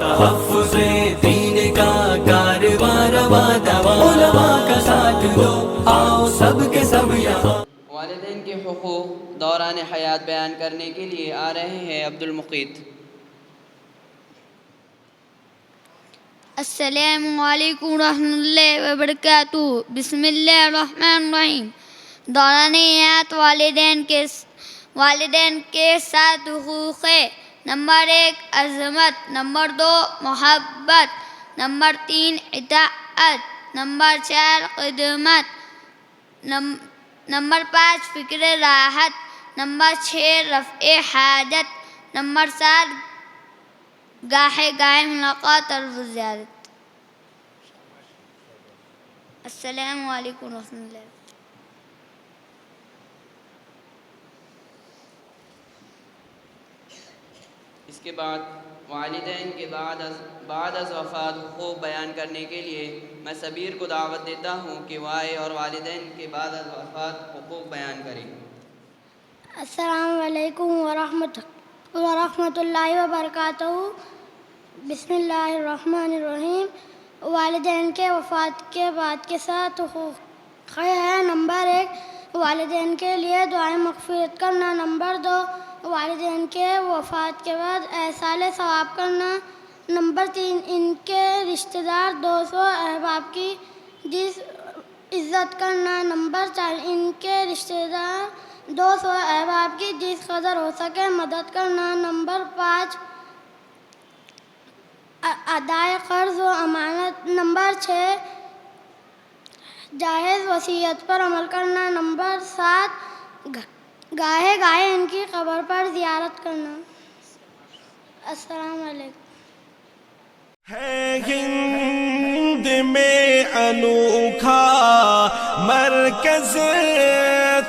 تحفظ دین کا کارواں رواں دواں، علماء کا ساتھ دو، آؤ سب کے سب یہاں۔ والدین کے حقوق دوران حیات بیان کرنے کے لیے آ رہے ہیں عبد المقیت۔ السلام علیکم ورحمۃ اللہ وبرکاتہ۔ بسم اللہ الرحمن الرحیم۔ دوران حیات والدین کے 7 حقوق ہے۔ نمبر 1 عظمت، نمبر 2 محبت، نمبر 3 اطاعت، نمبر 4 خدمت، نمبر 5 فکر راحت، نمبر 6 رفع حاجت، نمبر 7 گاہے گاہے ملاقات اور زیارت۔ السلام علیکم ورحمۃ اللہ۔ اس کے بعد والدین کے بعد از وفات حقوق بیان کرنے کے لیے میں سبیر کو دعوت دیتا ہوں کہ وہ آئے اور والدین کے بعد از وفات حقوق بیان کریں۔ السلام علیکم ورحمۃ اللہ وبرکاتہ۔ بسم اللہ الرحمن الرحیم۔ والدین کے وفات کے بعد کے 7 حقوق ہے۔ نمبر 1 والدین کے لیے دعائیں مغفرت کرنا، نمبر 2 والدین کے وفات کے بعد ایصال ثواب کرنا، نمبر 3 ان کے رشتہ دار دوست و احباب کی عزت کرنا، نمبر 4 ان کے رشتہ دار دوست و احباب کی جس قدر ہو سکے مدد کرنا، نمبر 5 ادائے قرض و امانت، نمبر 6 جائز وصیت پر عمل کرنا، نمبر 7 گاہے گاہے ان کی قبر پر زیارت کرنا۔ السلام علیکم۔ ہے ہند میں انوکھا مرکز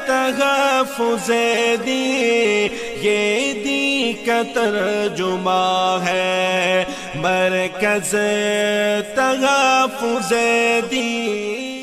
تحفظ دین، یہ دین کا ترجمہ ہے مرکز تحفظ دین۔